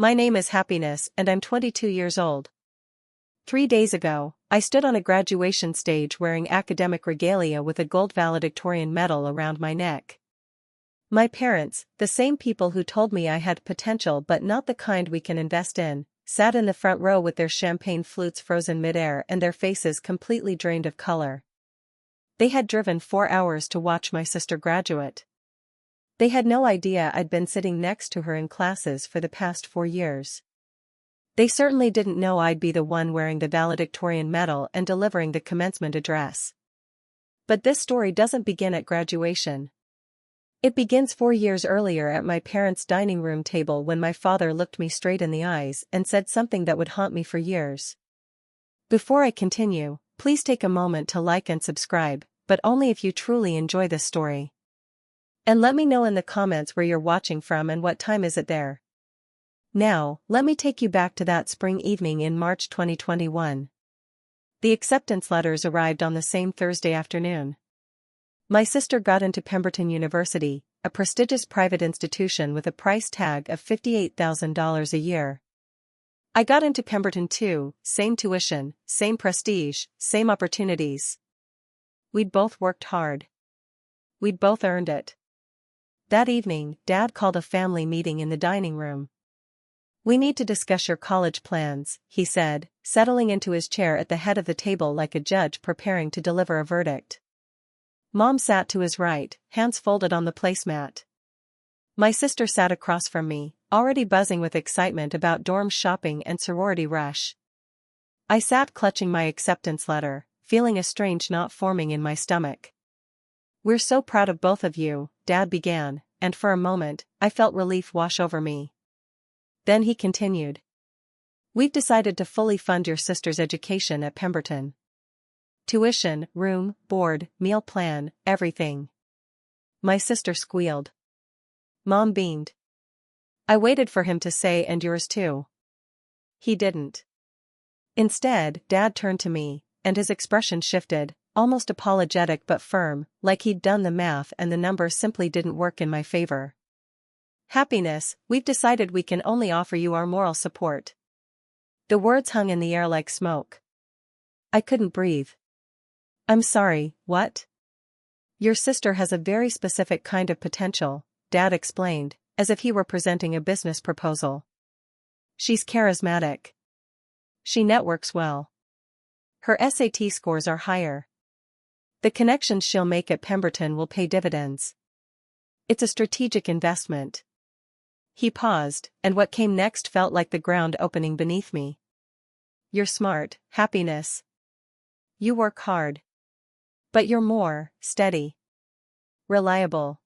My name is Happiness and I'm 22 years old. 3 days ago, I stood on a graduation stage wearing academic regalia with a gold valedictorian medal around my neck. My parents, the same people who told me I had potential but not the kind we can invest in, sat in the front row with their champagne flutes frozen midair and their faces completely drained of color. They had driven 4 hours to watch my sister graduate. They had no idea I'd been sitting next to her in classes for the past 4 years. They certainly didn't know I'd be the one wearing the valedictorian medal and delivering the commencement address. But this story doesn't begin at graduation. It begins 4 years earlier at my parents' dining room table when my father looked me straight in the eyes and said something that would haunt me for years. Before I continue, please take a moment to like and subscribe, but only if you truly enjoy this story. And let me know in the comments where you're watching from and what time is it there. Now, let me take you back to that spring evening in March 2021. The acceptance letters arrived on the same Thursday afternoon. My sister got into Pemberton University, a prestigious private institution with a price tag of $58,000 a year. I got into Pemberton too, same tuition, same prestige, same opportunities. We'd both worked hard. We'd both earned it. That evening, Dad called a family meeting in the dining room. "We need to discuss your college plans," he said, settling into his chair at the head of the table like a judge preparing to deliver a verdict. Mom sat to his right, hands folded on the placemat. My sister sat across from me, already buzzing with excitement about dorm shopping and sorority rush. I sat clutching my acceptance letter, feeling a strange knot forming in my stomach. "We're so proud of both of you," Dad began, and for a moment, I felt relief wash over me. Then he continued. "We've decided to fully fund your sister's education at Pemberton. Tuition, room, board, meal plan, everything." My sister squealed. Mom beamed. I waited for him to say, "And yours too." He didn't. Instead, Dad turned to me, and his expression shifted, almost apologetic but firm, like he'd done the math and the number simply didn't work in my favor. "Happiness, we've decided we can only offer you our moral support." The words hung in the air like smoke. I couldn't breathe. "I'm sorry, what?" "Your sister has a very specific kind of potential," Dad explained, as if he were presenting a business proposal. "She's charismatic. She networks well. Her SAT scores are higher. The connections she'll make at Pemberton will pay dividends. It's a strategic investment." He paused, and what came next felt like the ground opening beneath me. "You're smart, Happiness. You work hard. But you're more steady. Reliable.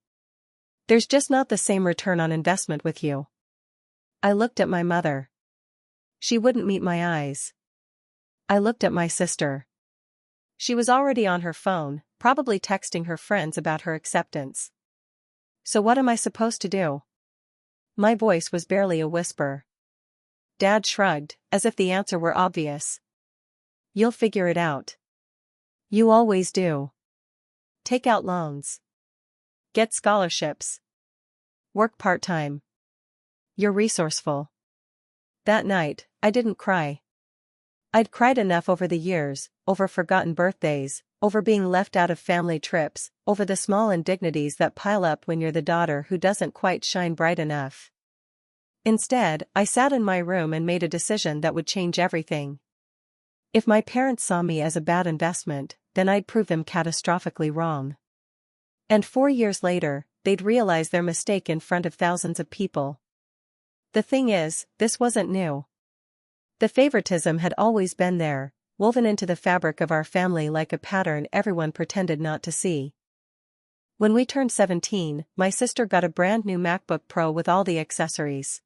There's just not the same return on investment with you." I looked at my mother. She wouldn't meet my eyes. I looked at my sister. She was already on her phone, probably texting her friends about her acceptance. "So what am I supposed to do?" My voice was barely a whisper. Dad shrugged, as if the answer were obvious. "You'll figure it out. You always do. Take out loans. Get scholarships. Work part-time. You're resourceful." That night, I didn't cry. I'd cried enough over the years, over forgotten birthdays, over being left out of family trips, over the small indignities that pile up when you're the daughter who doesn't quite shine bright enough. Instead, I sat in my room and made a decision that would change everything. If my parents saw me as a bad investment, then I'd prove them catastrophically wrong. And 4 years later, they'd realize their mistake in front of thousands of people. The thing is, this wasn't new. The favoritism had always been there, woven into the fabric of our family like a pattern everyone pretended not to see. When we turned 17, my sister got a brand new MacBook Pro with all the accessories.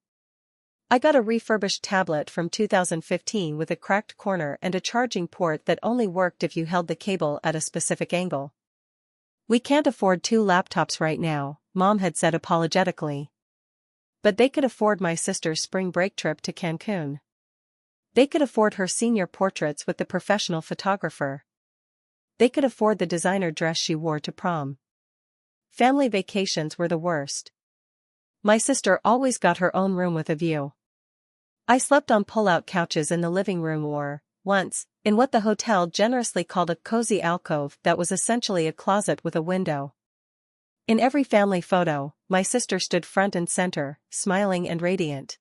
I got a refurbished tablet from 2015 with a cracked corner and a charging port that only worked if you held the cable at a specific angle. "We can't afford 2 laptops right now," Mom had said apologetically. But they could afford my sister's spring break trip to Cancun. They could afford her senior portraits with the professional photographer. They could afford the designer dress she wore to prom. Family vacations were the worst. My sister always got her own room with a view. I slept on pull-out couches in the living room or, once, in what the hotel generously called a cozy alcove that was essentially a closet with a window. In every family photo, my sister stood front and center, smiling and radiant.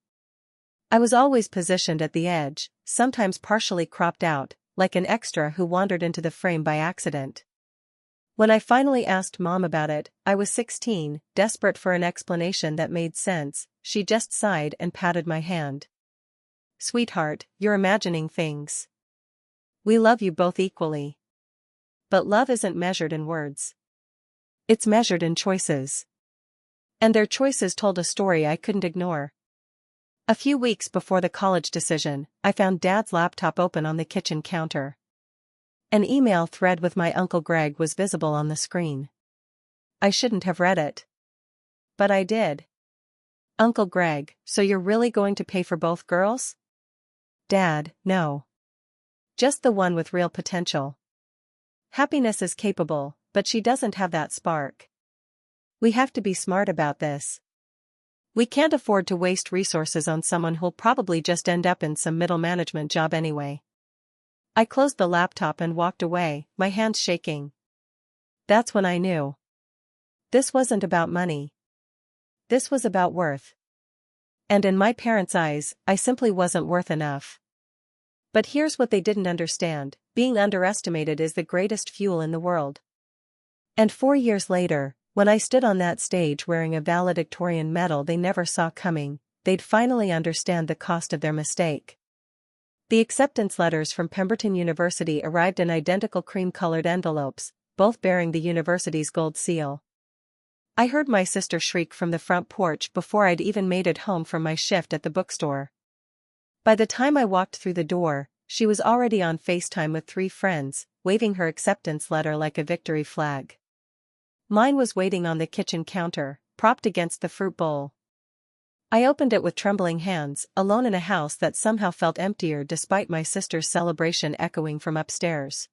I was always positioned at the edge, sometimes partially cropped out, like an extra who wandered into the frame by accident. When I finally asked Mom about it, I was 16, desperate for an explanation that made sense. She just sighed and patted my hand. "Sweetheart, you're imagining things. We love you both equally. But love isn't measured in words. It's measured in choices." And their choices told a story I couldn't ignore. A few weeks before the college decision, I found Dad's laptop open on the kitchen counter. An email thread with my Uncle Greg was visible on the screen. I shouldn't have read it. But I did. "Uncle Greg, so you're really going to pay for both girls?" "Dad, no. Just the one with real potential. Happiness is capable, but she doesn't have that spark. We have to be smart about this. We can't afford to waste resources on someone who'll probably just end up in some middle management job anyway." I closed the laptop and walked away, my hands shaking. That's when I knew. This wasn't about money. This was about worth. And in my parents' eyes, I simply wasn't worth enough. But here's what they didn't understand: being underestimated is the greatest fuel in the world. And 4 years later, when I stood on that stage wearing a valedictorian medal they never saw coming, they'd finally understand the cost of their mistake. The acceptance letters from Pemberton University arrived in identical cream-colored envelopes, both bearing the university's gold seal. I heard my sister shriek from the front porch before I'd even made it home from my shift at the bookstore. By the time I walked through the door, she was already on FaceTime with 3 friends, waving her acceptance letter like a victory flag. Mine was waiting on the kitchen counter, propped against the fruit bowl. I opened it with trembling hands, alone in a house that somehow felt emptier despite my sister's celebration echoing from upstairs.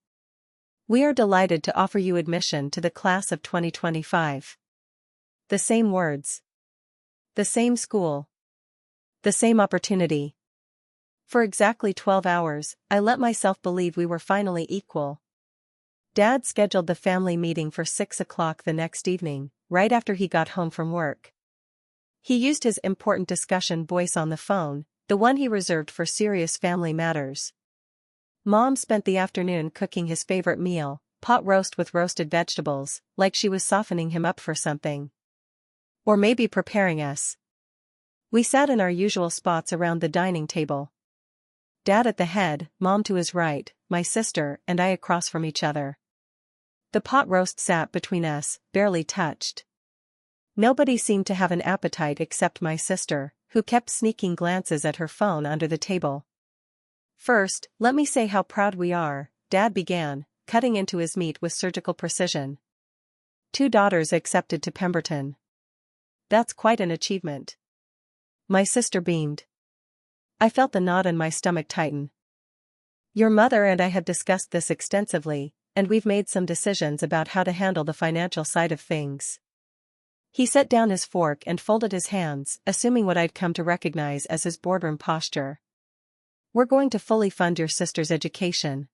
"We are delighted to offer you admission to the class of 2025. The same words. The same school. The same opportunity." For exactly 12 hours, I let myself believe we were finally equal. Dad scheduled the family meeting for 6 o'clock the next evening, right after he got home from work. He used his important discussion voice on the phone, the one he reserved for serious family matters. Mom spent the afternoon cooking his favorite meal, pot roast with roasted vegetables, like she was softening him up for something. Or maybe preparing us. We sat in our usual spots around the dining table. Dad at the head, Mom to his right, my sister and I across from each other. The pot roast sat between us, barely touched. Nobody seemed to have an appetite except my sister, who kept sneaking glances at her phone under the table. "First, let me say how proud we are," Dad began, cutting into his meat with surgical precision. 2 daughters accepted to Pemberton. That's quite an achievement." My sister beamed. I felt the knot in my stomach tighten. "Your mother and I have discussed this extensively, and we've made some decisions about how to handle the financial side of things." He set down his fork and folded his hands, assuming what I'd come to recognize as his boardroom posture. "We're going to fully fund your sister's education.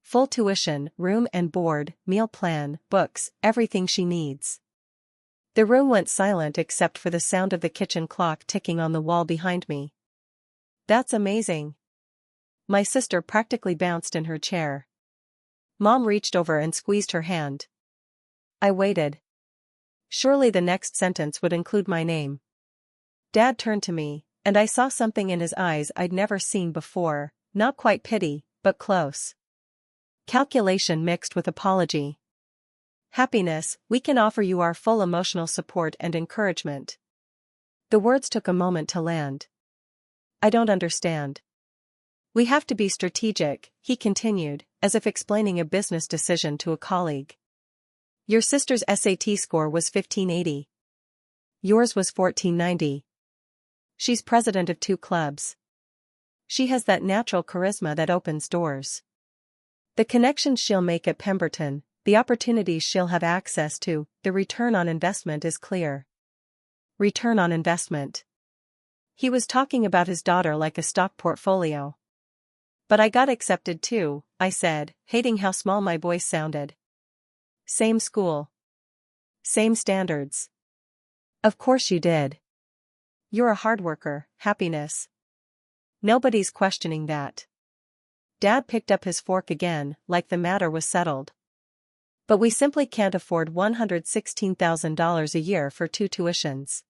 Full tuition, room and board, meal plan, books, everything she needs." The room went silent except for the sound of the kitchen clock ticking on the wall behind me. "That's amazing." My sister practically bounced in her chair. Mom reached over and squeezed her hand. I waited. Surely the next sentence would include my name. Dad turned to me, and I saw something in his eyes I'd never seen before, not quite pity, but close. Calculation mixed with apology. "Happiness, we can offer you our full emotional support and encouragement." The words took a moment to land. "I don't understand." "We have to be strategic," he continued, as if explaining a business decision to a colleague. "Your sister's SAT score was 1580. Yours was 1490. She's president of 2 clubs. She has that natural charisma that opens doors. The connections she'll make at Pemberton, the opportunities she'll have access to, the return on investment is clear." Return on investment. He was talking about his daughter like a stock portfolio. But I got accepted too, I said, hating how small my voice sounded. Same school. Same standards. Of course you did. You're a hard worker, Happiness. Nobody's questioning that. Dad picked up his fork again, like the matter was settled. But we simply can't afford $116,000 a year for 2 tuitions.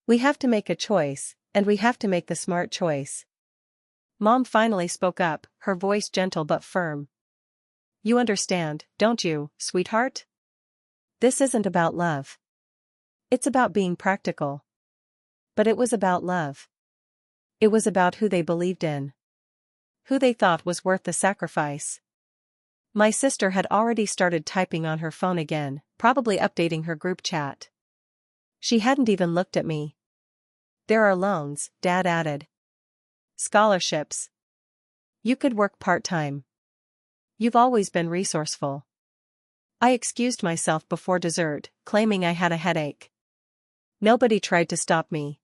We have to make a choice, and we have to make the smart choice. Mom finally spoke up, her voice gentle but firm. You understand, don't you, sweetheart? This isn't about love. It's about being practical. But it was about love. It was about who they believed in. Who they thought was worth the sacrifice. My sister had already started typing on her phone again, probably updating her group chat. She hadn't even looked at me. There are loans, Dad added. Scholarships. You could work part-time. You've always been resourceful. I excused myself before dessert, claiming I had a headache. Nobody tried to stop me.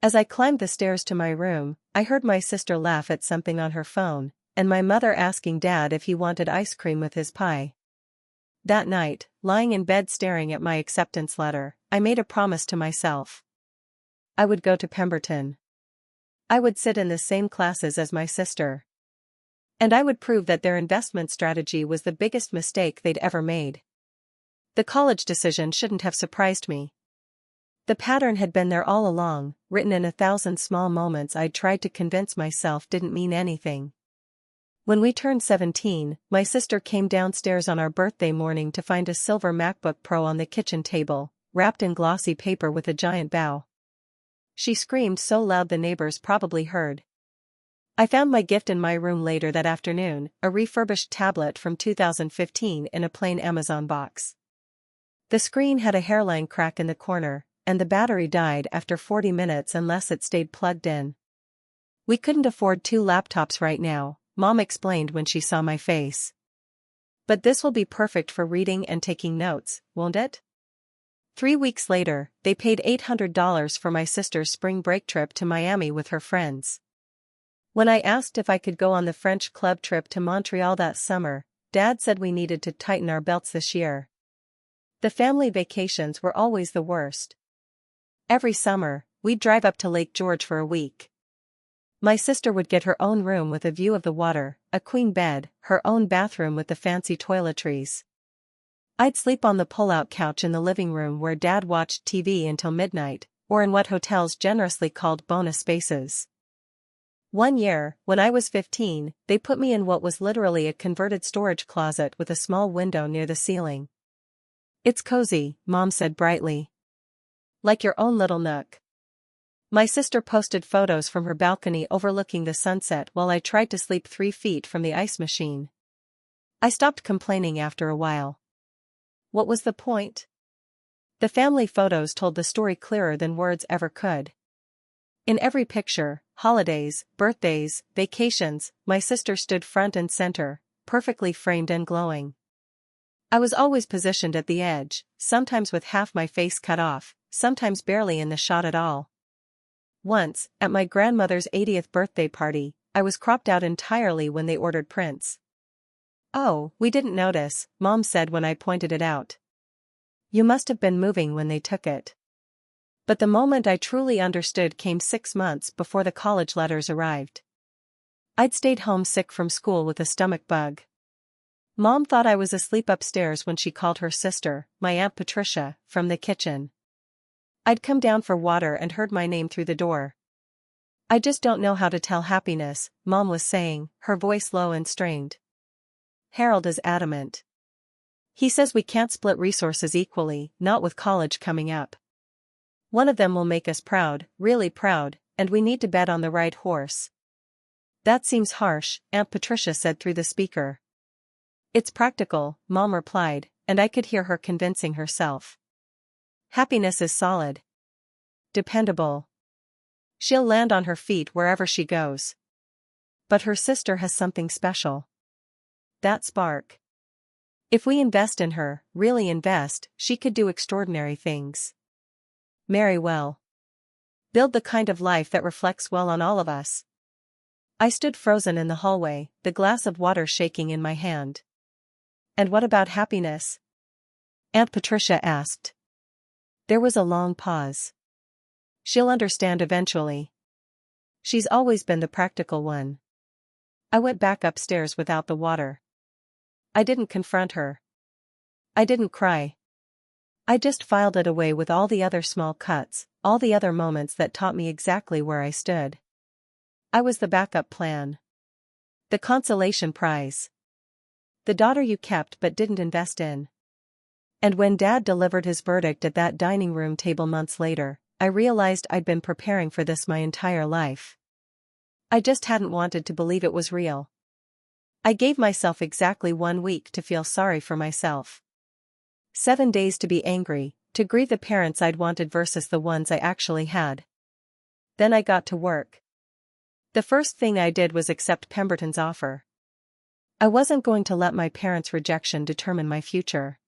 As I climbed the stairs to my room, I heard my sister laugh at something on her phone, and my mother asking Dad if he wanted ice cream with his pie. That night, lying in bed staring at my acceptance letter, I made a promise to myself. I would go to Pemberton. I would sit in the same classes as my sister. And I would prove that their investment strategy was the biggest mistake they'd ever made. The college decision shouldn't have surprised me. The pattern had been there all along, written in 1,000 small moments I'd tried to convince myself didn't mean anything. When we turned 17, my sister came downstairs on our birthday morning to find a silver MacBook Pro on the kitchen table, wrapped in glossy paper with a giant bow. She screamed so loud the neighbors probably heard. I found my gift in my room later that afternoon, a refurbished tablet from 2015 in a plain Amazon box. The screen had a hairline crack in the corner, and the battery died after 40 minutes unless it stayed plugged in. We couldn't afford 2 laptops right now, Mom explained when she saw my face. But this will be perfect for reading and taking notes, won't it? 3 weeks later, they paid $800 for my sister's spring break trip to Miami with her friends. When I asked if I could go on the French club trip to Montreal that summer, Dad said we needed to tighten our belts this year. The family vacations were always the worst. Every summer, we'd drive up to Lake George for a week. My sister would get her own room with a view of the water, a queen bed, her own bathroom with the fancy toiletries. I'd sleep on the pull-out couch in the living room where Dad watched TV until midnight, or in what hotels generously called bonus spaces. One year, when I was 15, they put me in what was literally a converted storage closet with a small window near the ceiling. It's cozy, Mom said brightly. Like your own little nook. My sister posted photos from her balcony overlooking the sunset while I tried to sleep 3 feet from the ice machine. I stopped complaining after a while. What was the point? The family photos told the story clearer than words ever could. In every picture, holidays, birthdays, vacations, my sister stood front and center, perfectly framed and glowing. I was always positioned at the edge, sometimes with half my face cut off, sometimes barely in the shot at all. Once, at my grandmother's 80th birthday party, I was cropped out entirely when they ordered prints. Oh, we didn't notice, Mom said when I pointed it out. You must have been moving when they took it. But the moment I truly understood came 6 months before the college letters arrived. I'd stayed home sick from school with a stomach bug. Mom thought I was asleep upstairs when she called her sister, my Aunt Patricia, from the kitchen. I'd come down for water and heard my name through the door. I just don't know how to tell Happiness, Mom was saying, her voice low and strained. Harold is adamant. He says we can't split resources equally, not with college coming up. One of them will make us proud, really proud, and we need to bet on the right horse. That seems harsh, Aunt Patricia said through the speaker. It's practical, Mom replied, and I could hear her convincing herself. Happiness is solid. Dependable. She'll land on her feet wherever she goes. But her sister has something special. That spark. If we invest in her, really invest, she could do extraordinary things. Marry well. Build the kind of life that reflects well on all of us. I stood frozen in the hallway, the glass of water shaking in my hand. And what about happiness? Aunt Patricia asked. There was a long pause. She'll understand eventually. She's always been the practical one. I went back upstairs without the water. I didn't confront her. I didn't cry. I just filed it away with all the other small cuts, all the other moments that taught me exactly where I stood. I was the backup plan. The consolation prize. The daughter you kept but didn't invest in. And when Dad delivered his verdict at that dining room table months later, I realized I'd been preparing for this my entire life. I just hadn't wanted to believe it was real. I gave myself exactly 1 week to feel sorry for myself. 7 days to be angry, to grieve the parents I'd wanted versus the ones I actually had. Then I got to work. The first thing I did was accept Pemberton's offer. I wasn't going to let my parents' rejection determine my future.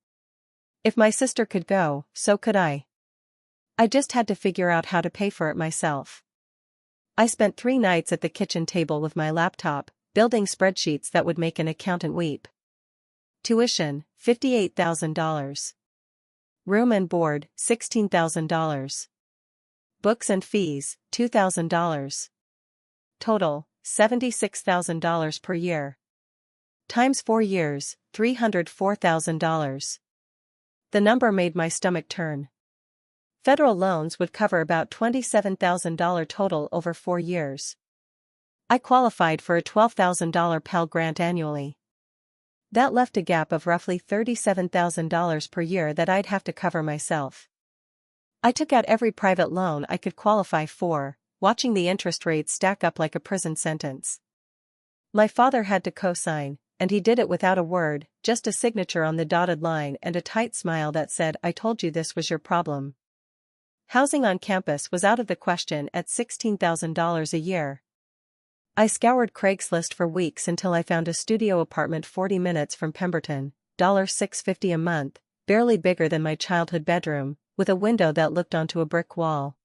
If my sister could go, so could I. I just had to figure out how to pay for it myself. I spent 3 nights at the kitchen table with my laptop, building spreadsheets that would make an accountant weep. Tuition, $58,000. Room and board, $16,000. Books and fees, $2,000. Total, $76,000 per year. Times 4 years, $304,000. The number made my stomach turn. Federal loans would cover about $27,000 total over 4 years. I qualified for a $12,000 Pell Grant annually. That left a gap of roughly $37,000 per year that I'd have to cover myself. I took out every private loan I could qualify for, watching the interest rates stack up like a prison sentence. My father had to co-sign, and he did it without a word, just a signature on the dotted line and a tight smile that said, "I told you this was your problem." Housing on campus was out of the question at $16,000 a year. I scoured Craigslist for weeks until I found a studio apartment 40 minutes from Pemberton, $650 a month, barely bigger than my childhood bedroom, with a window that looked onto a brick wall.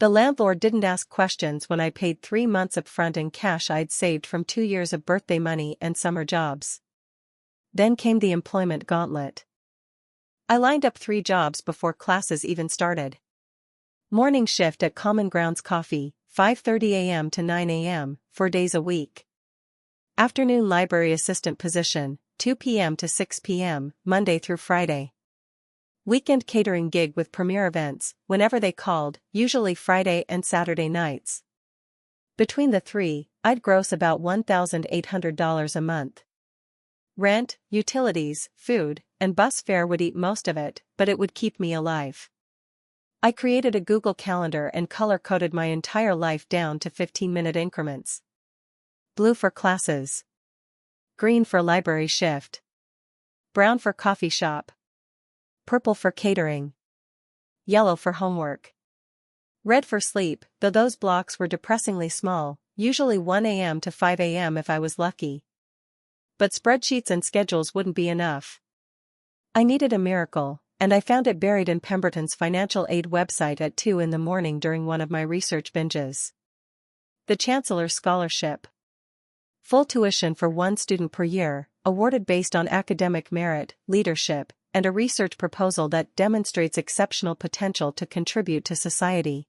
The landlord didn't ask questions when I paid 3 months up front in cash I'd saved from 2 years of birthday money and summer jobs. Then came the employment gauntlet. I lined up 3 jobs before classes even started. Morning shift at Common Grounds Coffee, 5:30 a.m. to 9 a.m., 4 days a week. Afternoon library assistant position, 2 p.m. to 6 p.m., Monday through Friday. Weekend catering gig with premier events, whenever they called, usually Friday and Saturday nights. Between the 3, I'd gross about $1,800 a month. Rent, utilities, food, and bus fare would eat most of it, but it would keep me alive. I created a Google Calendar and color-coded my entire life down to 15-minute increments. Blue for classes. Green for library shift. Brown for coffee shop. Purple for catering. Yellow for homework. Red for sleep, though those blocks were depressingly small, usually 1 a.m. to 5 a.m. if I was lucky. But spreadsheets and schedules wouldn't be enough. I needed a miracle, and I found it buried in Pemberton's financial aid website at 2 in the morning during one of my research binges. The Chancellor's Scholarship. Full tuition for 1 student per year, awarded based on academic merit, leadership, and a research proposal that demonstrates exceptional potential to contribute to society.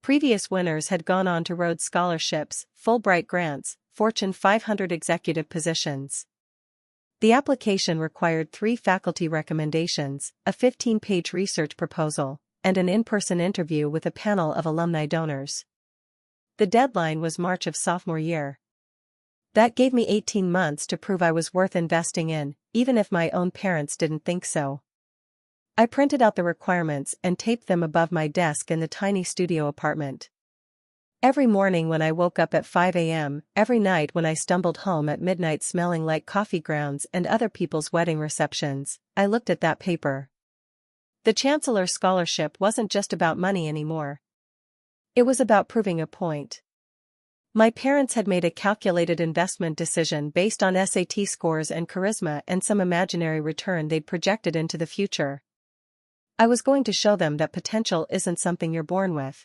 Previous winners had gone on to Rhodes Scholarships, Fulbright grants, Fortune 500 executive positions. The application required 3 faculty recommendations, a 15-page research proposal, and an in-person interview with a panel of alumni donors. The deadline was March of sophomore year. That gave me 18 months to prove I was worth investing in, even if my own parents didn't think so. I printed out the requirements and taped them above my desk in the tiny studio apartment. Every morning when I woke up at 5 a.m., every night when I stumbled home at midnight smelling like coffee grounds and other people's wedding receptions, I looked at that paper. The Chancellor's Scholarship wasn't just about money anymore. It was about proving a point. My parents had made a calculated investment decision based on SAT scores and charisma and some imaginary return they'd projected into the future. I was going to show them that potential isn't something you're born with.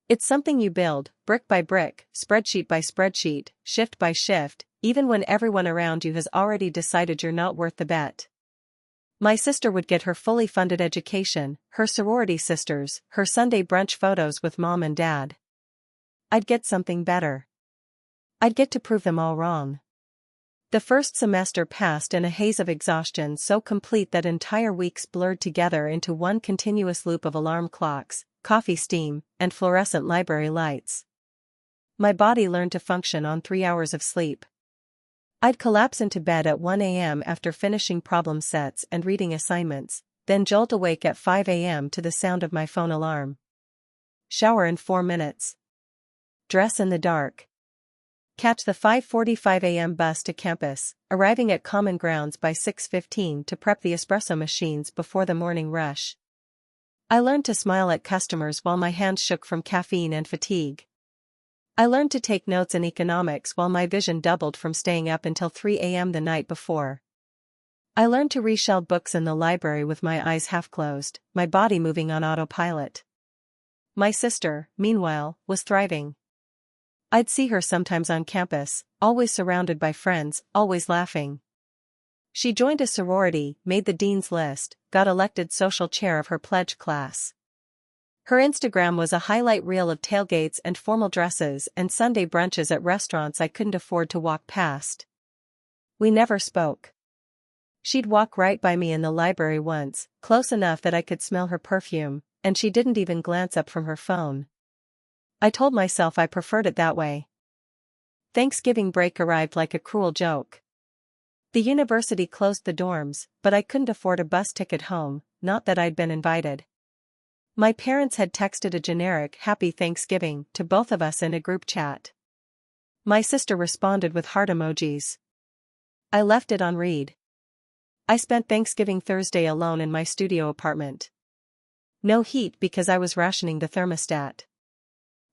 It's something you build, brick by brick, spreadsheet by spreadsheet, shift by shift, even when everyone around you has already decided you're not worth the bet. My sister would get her fully funded education, her sorority sisters, her Sunday brunch photos with mom and dad. I'd get something better. I'd get to prove them all wrong. The first semester passed in a haze of exhaustion so complete that entire weeks blurred together into one continuous loop of alarm clocks, coffee steam, and fluorescent library lights. My body learned to function on 3 hours of sleep. I'd collapse into bed at 1 a.m. after finishing problem sets and reading assignments, then jolt awake at 5 a.m. to the sound of my phone alarm. Shower in 4 minutes. Dress in the dark. Catch the 5:45 a.m. bus to campus, arriving at Common Grounds by 6:15 to prep the espresso machines before the morning rush. I learned to smile at customers while my hands shook from caffeine and fatigue. I learned to take notes in economics while my vision doubled from staying up until 3 a.m. the night before. I learned to reshelve books in the library with my eyes half closed, my body moving on autopilot. My sister, meanwhile, was thriving. I'd see her sometimes on campus, always surrounded by friends, always laughing. She joined a sorority, made the dean's list, got elected social chair of her pledge class. Her Instagram was a highlight reel of tailgates and formal dresses and Sunday brunches at restaurants I couldn't afford to walk past. We never spoke. She'd walk right by me in the library once, close enough that I could smell her perfume, and she didn't even glance up from her phone. I told myself I preferred it that way. Thanksgiving break arrived like a cruel joke. The university closed the dorms, but I couldn't afford a bus ticket home, not that I'd been invited. My parents had texted a generic Happy Thanksgiving to both of us in a group chat. My sister responded with heart emojis. I left it on read. I spent Thanksgiving Thursday alone in my studio apartment. No heat because I was rationing the thermostat.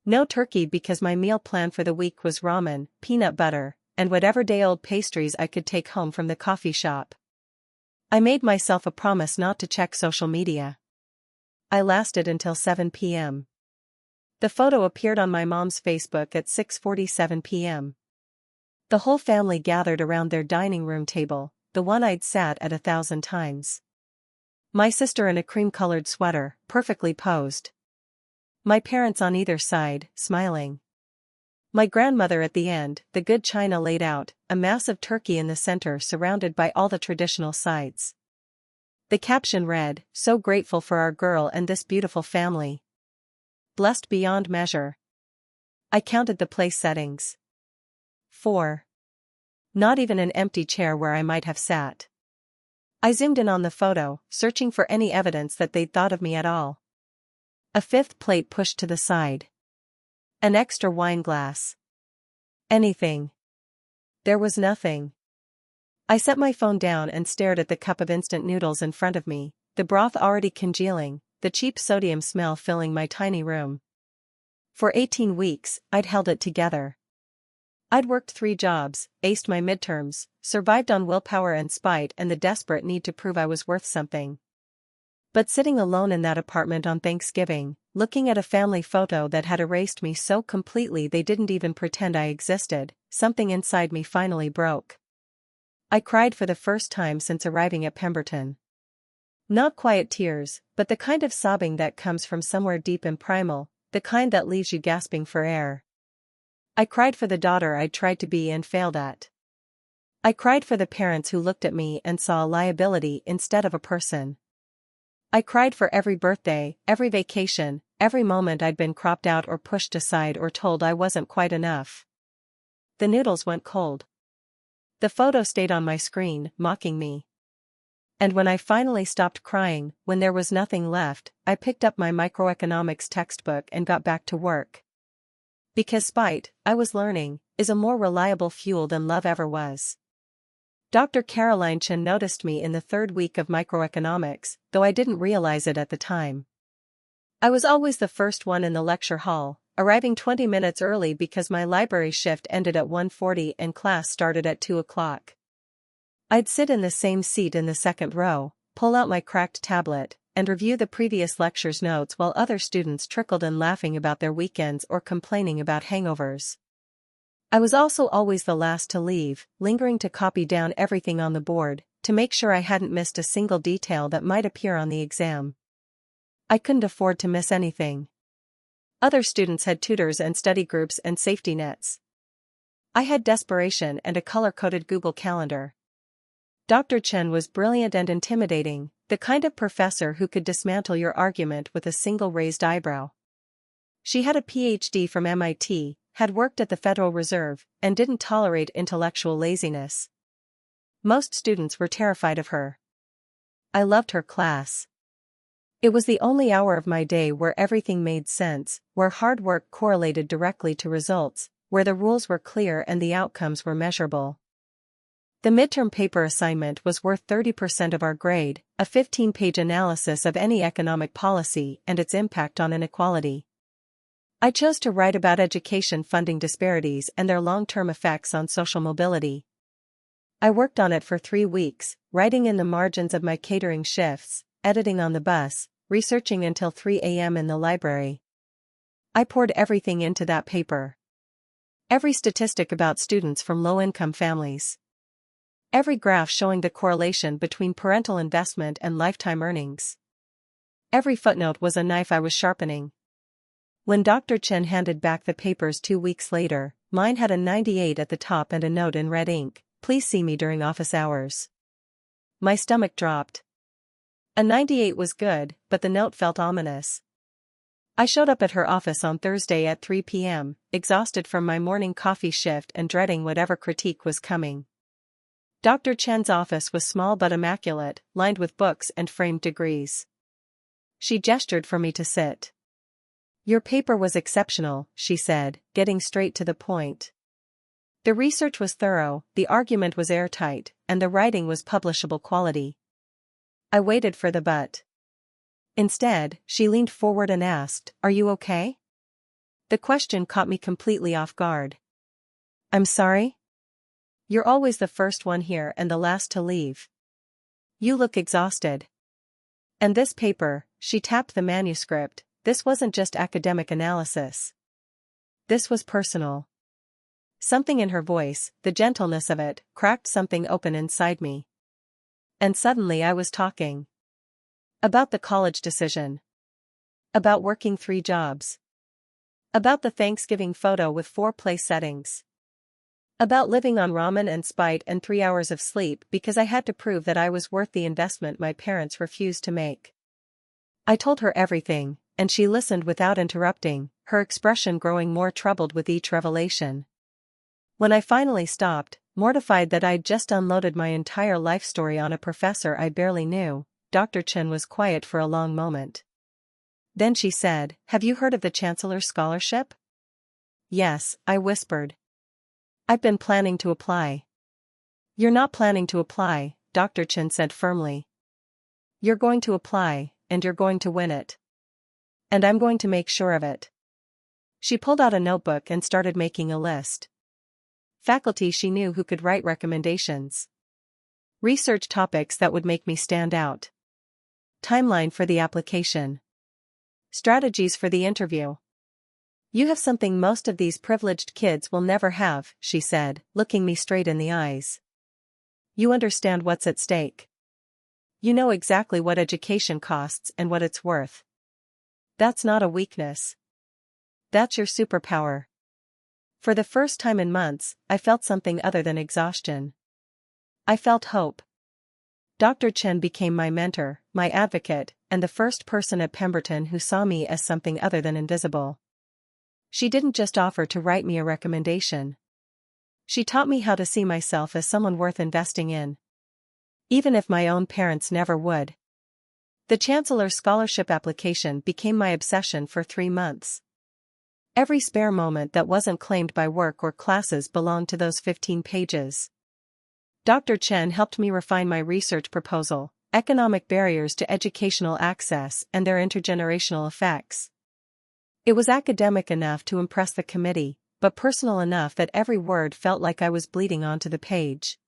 No turkey because my meal plan for the week was ramen, peanut butter, and whatever day-old pastries I could take home from the coffee shop. I made myself a promise not to check social media. I lasted until 7 p.m. The photo appeared on my mom's Facebook at 6:47 p.m. The whole family gathered around their dining room table, the one I'd sat at 1,000 times. My sister in a cream-colored sweater, perfectly posed. My parents on either side, smiling. My grandmother at the end, the good china laid out, a massive turkey in the center surrounded by all the traditional sides. The caption read, "So grateful for our girl and this beautiful family. Blessed beyond measure." I counted the place settings. 4. Not even an empty chair where I might have sat. I zoomed in on the photo, searching for any evidence that they'd thought of me at all. A fifth plate pushed to the side. An extra wine glass. Anything. There was nothing. I set my phone down and stared at the cup of instant noodles in front of me, the broth already congealing, the cheap sodium smell filling my tiny room. For 18 weeks, I'd held it together. I'd worked 3 jobs, aced my midterms, survived on willpower and spite and the desperate need to prove I was worth something. But sitting alone in that apartment on Thanksgiving, looking at a family photo that had erased me so completely they didn't even pretend I existed, something inside me finally broke. I cried for the first time since arriving at Pemberton. Not quiet tears, but the kind of sobbing that comes from somewhere deep and primal, the kind that leaves you gasping for air. I cried for the daughter I'd tried to be and failed at. I cried for the parents who looked at me and saw a liability instead of a person. I cried for every birthday, every vacation, every moment I'd been cropped out or pushed aside or told I wasn't quite enough. The noodles went cold. The photo stayed on my screen, mocking me. And when I finally stopped crying, when there was nothing left, I picked up my microeconomics textbook and got back to work. Because spite, I was learning, is a more reliable fuel than love ever was. Dr. Caroline Chen noticed me in the 3rd week of microeconomics, though I didn't realize it at the time. I was always the first one in the lecture hall, arriving 20 minutes early because my library shift ended at 1:40 and class started at 2 o'clock. I'd sit in the same seat in the 2nd row, pull out my cracked tablet, and review the previous lecture's notes while other students trickled in laughing about their weekends or complaining about hangovers. I was also always the last to leave, lingering to copy down everything on the board, to make sure I hadn't missed a single detail that might appear on the exam. I couldn't afford to miss anything. Other students had tutors and study groups and safety nets. I had desperation and a color-coded Google Calendar. Dr. Chen was brilliant and intimidating, the kind of professor who could dismantle your argument with a single raised eyebrow. She had a PhD from MIT, had worked at the Federal Reserve, and didn't tolerate intellectual laziness. Most students were terrified of her. I loved her class. It was the only hour of my day where everything made sense, where hard work correlated directly to results, where the rules were clear and the outcomes were measurable. The midterm paper assignment was worth 30% of our grade, a 15-page analysis of any economic policy and its impact on inequality. I chose to write about education funding disparities and their long-term effects on social mobility. I worked on it for 3 weeks, writing in the margins of my catering shifts, editing on the bus, researching until 3 a.m. in the library. I poured everything into that paper. Every statistic about students from low-income families. Every graph showing the correlation between parental investment and lifetime earnings. Every footnote was a knife I was sharpening. When Dr. Chen handed back the papers 2 weeks later, mine had a 98 at the top and a note in red ink, "Please see me during office hours." My stomach dropped. A 98 was good, but the note felt ominous. I showed up at her office on Thursday at 3 p.m., exhausted from my morning coffee shift and dreading whatever critique was coming. Dr. Chen's office was small but immaculate, lined with books and framed degrees. She gestured for me to sit. "Your paper was exceptional," she said, getting straight to the point. The research was thorough, the argument was airtight, and the writing was publishable quality. I waited for the but. Instead, she leaned forward and asked, "Are you okay?" The question caught me completely off guard. "I'm sorry?" "You're always the first one here and the last to leave. You look exhausted. And this paper," she tapped the manuscript, "this wasn't just academic analysis. This was personal." Something in her voice, the gentleness of it, cracked something open inside me. And suddenly I was talking. About the college decision. About working 3 jobs. About the Thanksgiving photo with 4 place settings. About living on ramen and spite and 3 hours of sleep because I had to prove that I was worth the investment my parents refused to make. I told her everything, and she listened without interrupting, her expression growing more troubled with each revelation. When I finally stopped, mortified that I'd just unloaded my entire life story on a professor I barely knew, Dr. Chen was quiet for a long moment. Then she said, "Have you heard of the Chancellor's Scholarship?" "Yes," I whispered. "I've been planning to apply." "You're not planning to apply," Dr. Chen said firmly. "You're going to apply, and you're going to win it. And I'm going to make sure of it." She pulled out a notebook and started making a list. Faculty she knew who could write recommendations. Research topics that would make me stand out. Timeline for the application. Strategies for the interview. "You have something most of these privileged kids will never have," she said, looking me straight in the eyes. "You understand what's at stake. You know exactly what education costs and what it's worth. That's not a weakness. That's your superpower." For the first time in months, I felt something other than exhaustion. I felt hope. Dr. Chen became my mentor, my advocate, and the first person at Pemberton who saw me as something other than invisible. She didn't just offer to write me a recommendation. She taught me how to see myself as someone worth investing in. Even if my own parents never would. The Chancellor's Scholarship application became my obsession for 3 months. Every spare moment that wasn't claimed by work or classes belonged to those 15 pages. Dr. Chen helped me refine my research proposal, Economic Barriers to Educational Access and Their Intergenerational Effects. It was academic enough to impress the committee, but personal enough that every word felt like I was bleeding onto the page.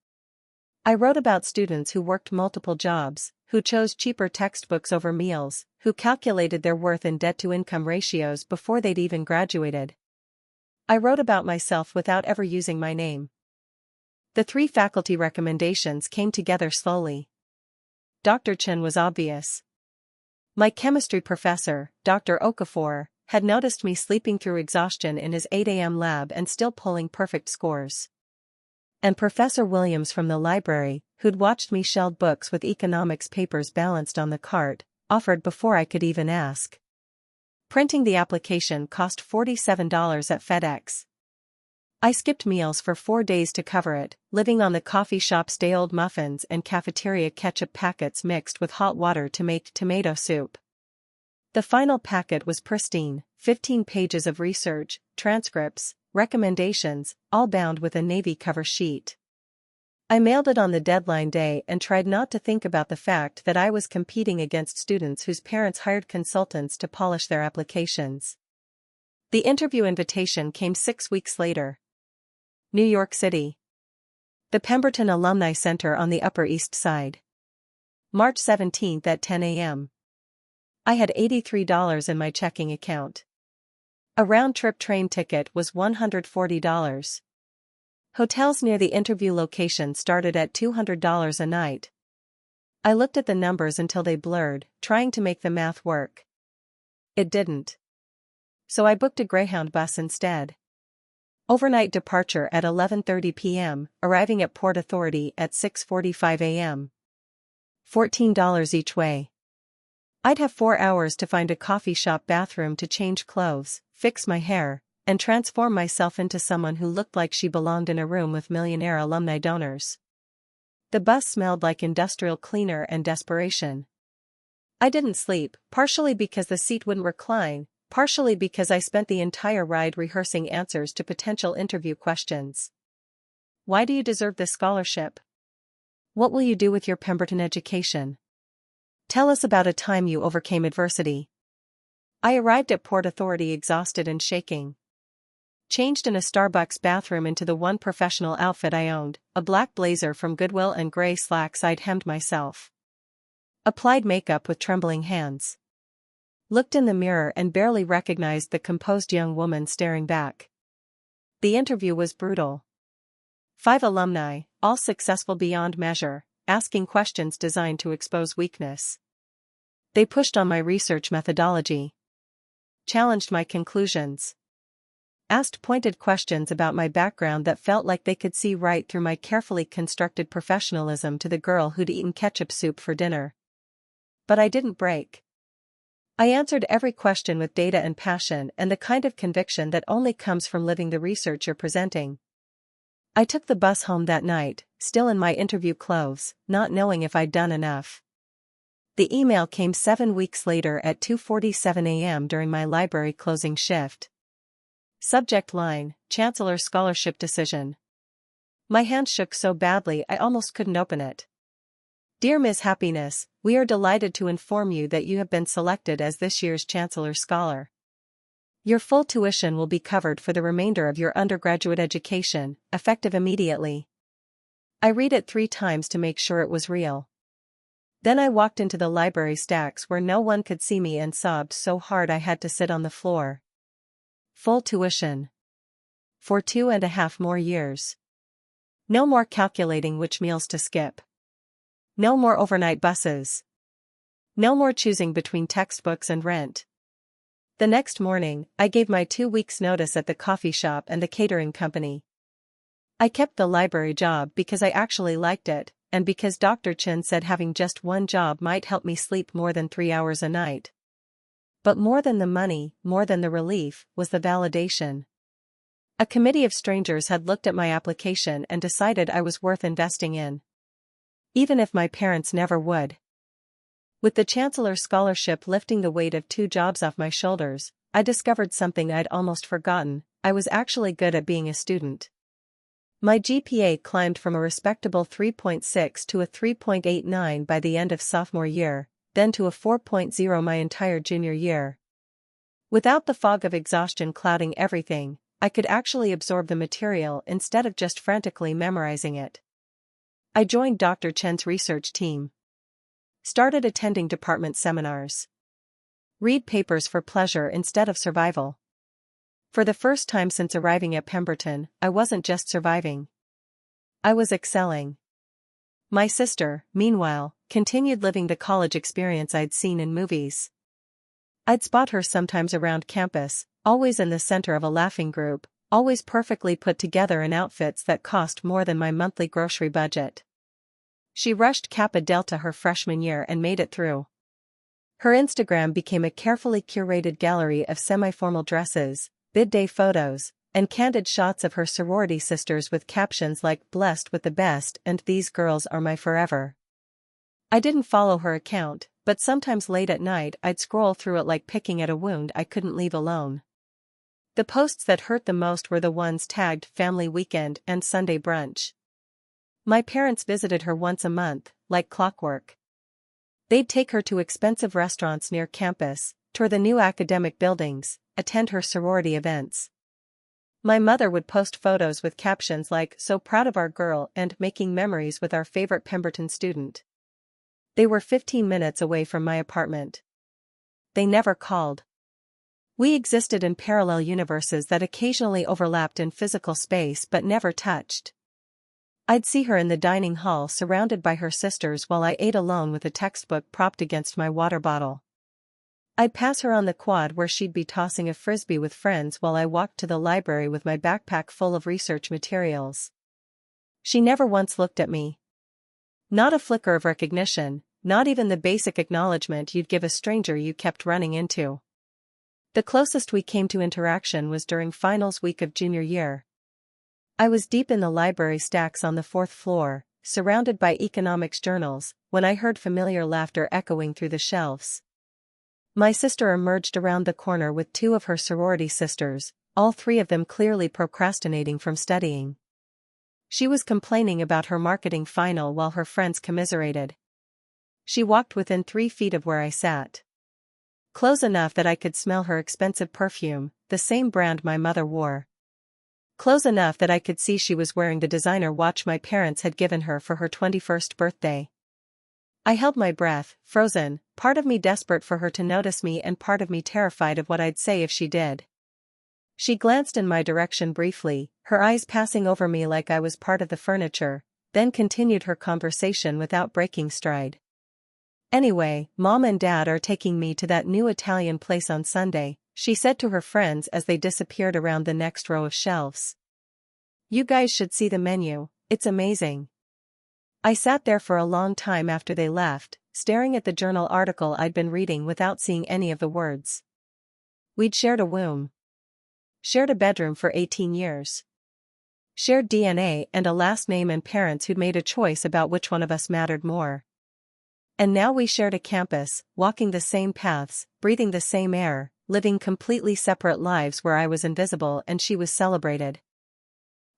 I wrote about students who worked multiple jobs, who chose cheaper textbooks over meals, who calculated their worth in debt-to-income ratios before they'd even graduated. I wrote about myself without ever using my name. The 3 faculty recommendations came together slowly. Dr. Chen was obvious. My chemistry professor, Dr. Okafor, had noticed me sleeping through exhaustion in his 8 a.m. lab and still pulling perfect scores. And Professor Williams from the library, who'd watched me shelve books with economics papers balanced on the cart, offered before I could even ask. Printing the application cost $47 at FedEx. I skipped meals for 4 days to cover it, living on the coffee shop's day-old muffins and cafeteria ketchup packets mixed with hot water to make tomato soup. The final packet was pristine, 15 pages of research, transcripts, recommendations, all bound with a navy cover sheet. I mailed it on the deadline day and tried not to think about the fact that I was competing against students whose parents hired consultants to polish their applications. The interview invitation came 6 weeks later. New York City. The Pemberton Alumni Center on the Upper East Side. March 17 at 10 a.m. I had $83 in my checking account. A round-trip train ticket was $140. Hotels near the interview location started at $200 a night. I looked at the numbers until they blurred, trying to make the math work. It didn't. So I booked a Greyhound bus instead. Overnight departure at 11:30 p.m., arriving at Port Authority at 6:45 a.m. $14 each way. I'd have 4 hours to find a coffee shop bathroom to change clothes, fix my hair, and transform myself into someone who looked like she belonged in a room with millionaire alumni donors. The bus smelled like industrial cleaner and desperation. I didn't sleep, partially because the seat wouldn't recline, partially because I spent the entire ride rehearsing answers to potential interview questions. Why do you deserve this scholarship? What will you do with your Pemberton education? Tell us about a time you overcame adversity. I arrived at Port Authority exhausted and shaking. Changed in a Starbucks bathroom into the one professional outfit I owned, a black blazer from Goodwill and gray slacks I'd hemmed myself. Applied makeup with trembling hands. Looked in the mirror and barely recognized the composed young woman staring back. The interview was brutal. 5 alumni, all successful beyond measure, asking questions designed to expose weakness. They pushed on my research methodology. Challenged my conclusions. Asked pointed questions about my background that felt like they could see right through my carefully constructed professionalism to the girl who'd eaten ketchup soup for dinner. But I didn't break. I answered every question with data and passion and the kind of conviction that only comes from living the research you're presenting. I took the bus home that night, still in my interview clothes, not knowing if I'd done enough. The email came 7 weeks later at 2:47 a.m. during my library closing shift. Subject line, Chancellor Scholarship Decision. My hand shook so badly I almost couldn't open it. Dear Ms. Happiness, we are delighted to inform you that you have been selected as this year's Chancellor Scholar. Your full tuition will be covered for the remainder of your undergraduate education, effective immediately. I read it 3 times to make sure it was real. Then I walked into the library stacks where no one could see me and sobbed so hard I had to sit on the floor. Full tuition. For 2.5 more years. No more calculating which meals to skip. No more overnight buses. No more choosing between textbooks and rent. The next morning, I gave my 2 weeks' notice at the coffee shop and the catering company. I kept the library job because I actually liked it, and because Dr. Chen said having just one job might help me sleep more than 3 hours a night. But more than the money, more than the relief, was the validation. A committee of strangers had looked at my application and decided I was worth investing in. Even if my parents never would. With the Chancellor Scholarship lifting the weight of 2 jobs off my shoulders, I discovered something I'd almost forgotten: I was actually good at being a student. My GPA climbed from a respectable 3.6 to a 3.89 by the end of sophomore year, then to a 4.0 my entire junior year. Without the fog of exhaustion clouding everything, I could actually absorb the material instead of just frantically memorizing it. I joined Dr. Chen's research team. Started attending department seminars. Read papers for pleasure instead of survival. For the first time since arriving at Pemberton, I wasn't just surviving. I was excelling. My sister, meanwhile, continued living the college experience I'd seen in movies. I'd spot her sometimes around campus, always in the center of a laughing group, always perfectly put together in outfits that cost more than my monthly grocery budget. She rushed Kappa Delta her freshman year and made it through. Her Instagram became a carefully curated gallery of semi-formal dresses, bid day photos, and candid shots of her sorority sisters with captions like "blessed with the best" and "these girls are my forever." I didn't follow her account, but sometimes late at night I'd scroll through it like picking at a wound I couldn't leave alone. The posts that hurt the most were the ones tagged "family weekend" and "Sunday brunch." My parents visited her once a month, like clockwork. They'd take her to expensive restaurants near campus, tour the new academic buildings, attend her sorority events. My mother would post photos with captions like "so proud of our girl" and "making memories with our favorite Pemberton student." They were 15 minutes away from my apartment. They never called. We existed in parallel universes that occasionally overlapped in physical space but never touched. I'd see her in the dining hall surrounded by her sisters while I ate alone with a textbook propped against my water bottle. I'd pass her on the quad where she'd be tossing a frisbee with friends while I walked to the library with my backpack full of research materials. She never once looked at me. Not a flicker of recognition, not even the basic acknowledgement you'd give a stranger you kept running into. The closest we came to interaction was during finals week of junior year. I was deep in the library stacks on the 4th floor, surrounded by economics journals, when I heard familiar laughter echoing through the shelves. My sister emerged around the corner with 2 of her sorority sisters, all 3 of them clearly procrastinating from studying. She was complaining about her marketing final while her friends commiserated. She walked within 3 feet of where I sat. Close enough that I could smell her expensive perfume, the same brand my mother wore. Close enough that I could see she was wearing the designer watch my parents had given her for her 21st birthday. I held my breath, frozen, part of me desperate for her to notice me and part of me terrified of what I'd say if she did. She glanced in my direction briefly, her eyes passing over me like I was part of the furniture, then continued her conversation without breaking stride. "Anyway, Mom and Dad are taking me to that new Italian place on Sunday," she said to her friends as they disappeared around the next row of shelves. "You guys should see the menu, it's amazing." I sat there for a long time after they left, staring at the journal article I'd been reading without seeing any of the words. We'd shared a womb. Shared a bedroom for 18 years. Shared DNA and a last name and parents who'd made a choice about which one of us mattered more. And now we shared a campus, walking the same paths, breathing the same air, living completely separate lives where I was invisible and she was celebrated.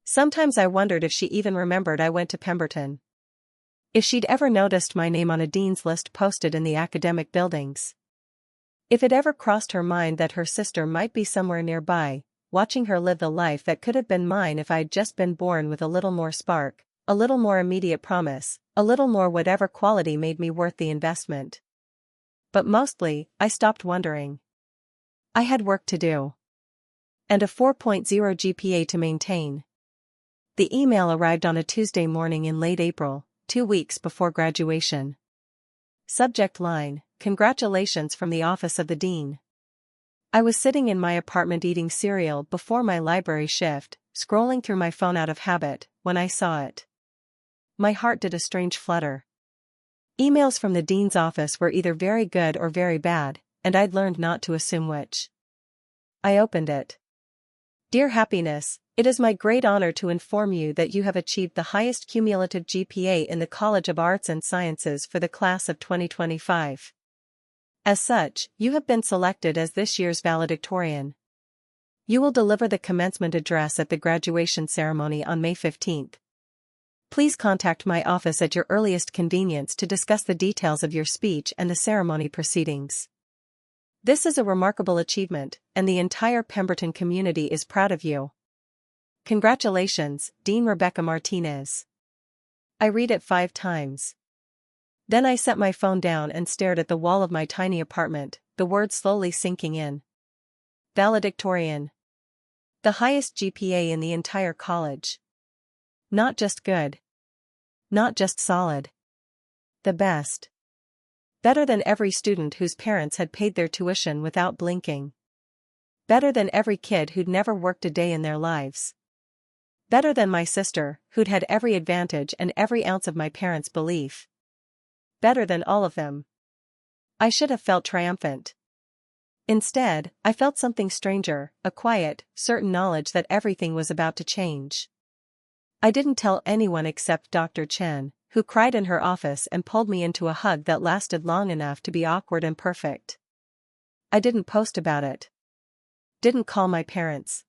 Sometimes I wondered if she even remembered I went to Pemberton. If she'd ever noticed my name on a dean's list posted in the academic buildings. If it ever crossed her mind that her sister might be somewhere nearby, watching her live the life that could have been mine if I'd just been born with a little more spark, a little more immediate promise, a little more whatever quality made me worth the investment. But mostly, I stopped wondering. I had work to do. And a 4.0 GPA to maintain. The email arrived on a Tuesday morning in late April, 2 weeks before graduation. Subject line: "Congratulations from the office of the dean." I was sitting in my apartment eating cereal before my library shift, scrolling through my phone out of habit, when I saw it. My heart did a strange flutter. Emails from the dean's office were either very good or very bad, and I'd learned not to assume which. I opened it. "Dear Happiness, it is my great honor to inform you that you have achieved the highest cumulative GPA in the College of Arts and Sciences for the class of 2025. As such, you have been selected as this year's valedictorian. You will deliver the commencement address at the graduation ceremony on May 15th. Please contact my office at your earliest convenience to discuss the details of your speech and the ceremony proceedings. This is a remarkable achievement, and the entire Pemberton community is proud of you. Congratulations, Dean Rebecca Martinez." I read it 5 times. Then I set my phone down and stared at the wall of my tiny apartment, the words slowly sinking in. Valedictorian. The highest GPA in the entire college. Not just good. Not just solid. The best. Better than every student whose parents had paid their tuition without blinking. Better than every kid who'd never worked a day in their lives. Better than my sister, who'd had every advantage and every ounce of my parents' belief. Better than all of them. I should have felt triumphant. Instead, I felt something stranger, a quiet, certain knowledge that everything was about to change. I didn't tell anyone except Dr. Chen, who cried in her office and pulled me into a hug that lasted long enough to be awkward and perfect. I didn't post about it. Didn't call my parents.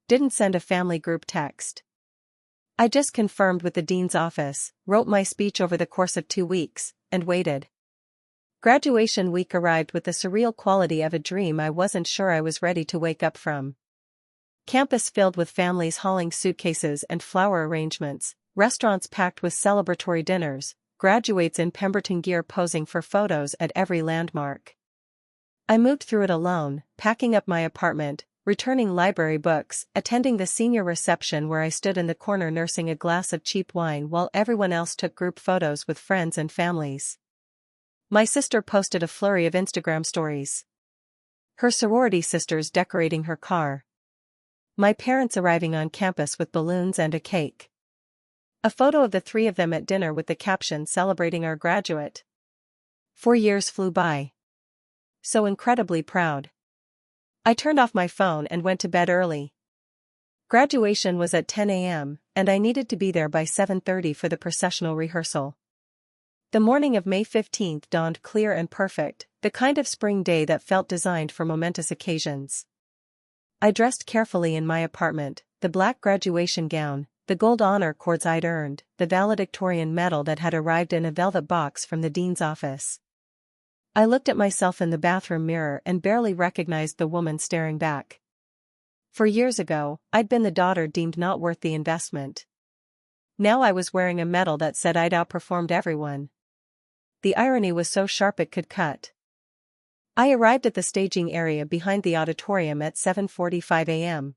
Didn't send a family group text. I just confirmed with the dean's office, wrote my speech over the course of 2 weeks, and waited. Graduation week arrived with the surreal quality of a dream I wasn't sure I was ready to wake up from. Campus filled with families hauling suitcases and flower arrangements, restaurants packed with celebratory dinners, graduates in Pemberton gear posing for photos at every landmark. I moved through it alone, packing up my apartment, returning library books, attending the senior reception where I stood in the corner nursing a glass of cheap wine while everyone else took group photos with friends and families. My sister posted a flurry of Instagram stories. Her sorority sisters decorating her car. My parents arriving on campus with balloons and a cake. A photo of the 3 of them at dinner with the caption celebrating our graduate. 4 years flew by. So incredibly proud. I turned off my phone and went to bed early. Graduation was at 10 a.m., and I needed to be there by 7:30 for the processional rehearsal. The morning of May 15th dawned clear and perfect, the kind of spring day that felt designed for momentous occasions. I dressed carefully in my apartment, the black graduation gown, the gold honor cords I'd earned, the valedictorian medal that had arrived in a velvet box from the dean's office. I looked at myself in the bathroom mirror and barely recognized the woman staring back. 4 years ago, I'd been the daughter deemed not worth the investment. Now I was wearing a medal that said I'd outperformed everyone. The irony was so sharp it could cut. I arrived at the staging area behind the auditorium at 7:45 a.m.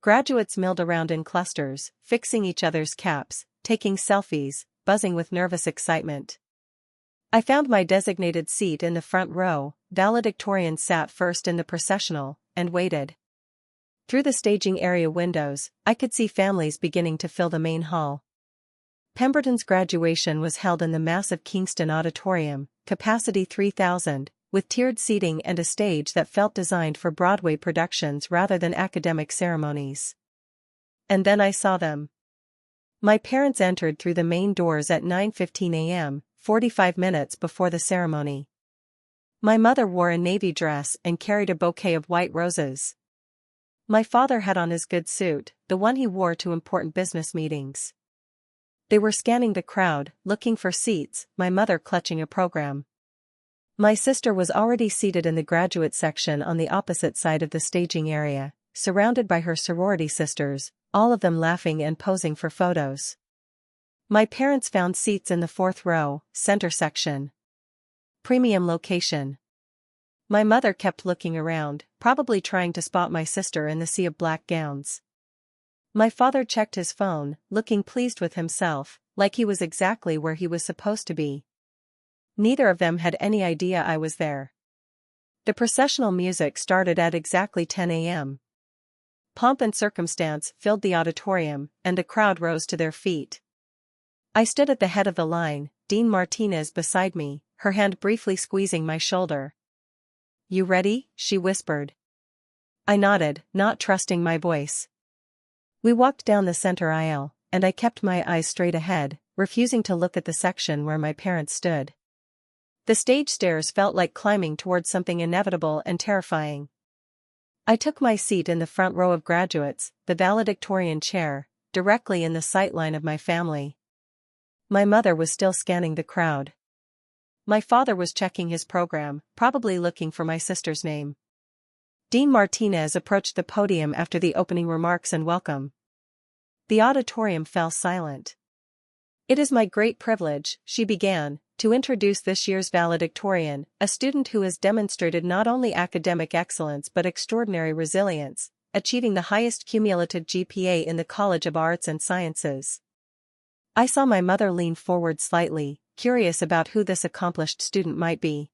Graduates milled around in clusters, fixing each other's caps, taking selfies, buzzing with nervous excitement. I found my designated seat in the front row. Valedictorian sat first in the processional, and waited. Through the staging area windows, I could see families beginning to fill the main hall. Pemberton's graduation was held in the massive Kingston Auditorium, capacity 3,000, with tiered seating and a stage that felt designed for Broadway productions rather than academic ceremonies. And then I saw them. My parents entered through the main doors at 9:15 a.m., 45 minutes before the ceremony. My mother wore a navy dress and carried a bouquet of white roses. My father had on his good suit, the one he wore to important business meetings. They were scanning the crowd, looking for seats, my mother clutching a program. My sister was already seated in the graduate section on the opposite side of the staging area, surrounded by her sorority sisters, all of them laughing and posing for photos. My parents found seats in the 4th row, center section. Premium location. My mother kept looking around, probably trying to spot my sister in the sea of black gowns. My father checked his phone, looking pleased with himself, like he was exactly where he was supposed to be. Neither of them had any idea I was there. The processional music started at exactly 10 a.m. Pomp and circumstance filled the auditorium, and the crowd rose to their feet. I stood at the head of the line, Dean Martinez beside me, her hand briefly squeezing my shoulder. "You ready?" she whispered. I nodded, not trusting my voice. We walked down the center aisle, and I kept my eyes straight ahead, refusing to look at the section where my parents stood. The stage stairs felt like climbing towards something inevitable and terrifying. I took my seat in the front row of graduates, the valedictorian chair, directly in the sight line of my family. My mother was still scanning the crowd. My father was checking his program, probably looking for my sister's name. Dean Martinez approached the podium after the opening remarks and welcome. The auditorium fell silent. It is my great privilege, she began, to introduce this year's valedictorian, a student who has demonstrated not only academic excellence but extraordinary resilience, achieving the highest cumulative GPA in the College of Arts and Sciences. I saw my mother lean forward slightly, curious about who this accomplished student might be.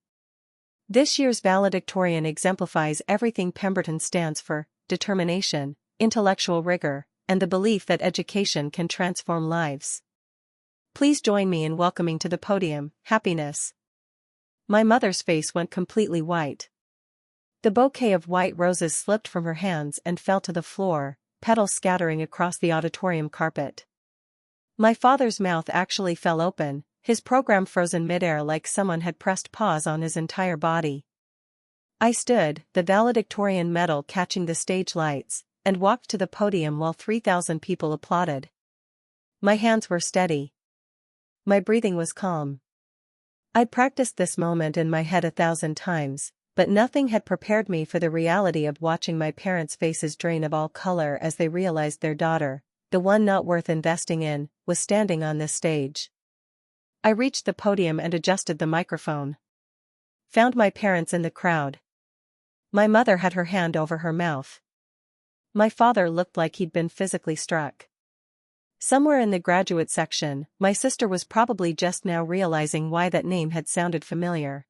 This year's valedictorian exemplifies everything Pemberton stands for: determination, intellectual rigor, and the belief that education can transform lives. Please join me in welcoming to the podium, Happiness. My mother's face went completely white. The bouquet of white roses slipped from her hands and fell to the floor, petals scattering across the auditorium carpet. My father's mouth actually fell open, his program frozen midair like someone had pressed pause on his entire body. I stood, the valedictorian medal catching the stage lights, and walked to the podium while 3,000 people applauded. My hands were steady. My breathing was calm. I'd practiced this moment in my head 1,000 times, but nothing had prepared me for the reality of watching my parents' faces drain of all color as they realized their daughter, the one not worth investing in, was standing on this stage. I reached the podium and adjusted the microphone. Found my parents in the crowd. My mother had her hand over her mouth. My father looked like he'd been physically struck. Somewhere in the graduate section, my sister was probably just now realizing why that name had sounded familiar.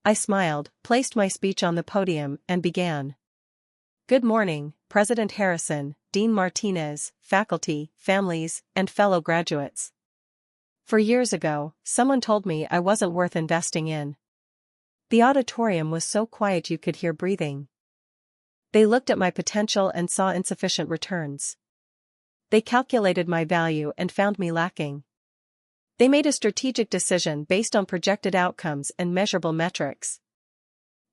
I smiled, placed my speech on the podium, and began. Good morning, President Harrison, Dean Martinez, faculty, families, and fellow graduates. For years ago, someone told me I wasn't worth investing in. The auditorium was so quiet you could hear breathing. They looked at my potential and saw insufficient returns. They calculated my value and found me lacking. They made a strategic decision based on projected outcomes and measurable metrics.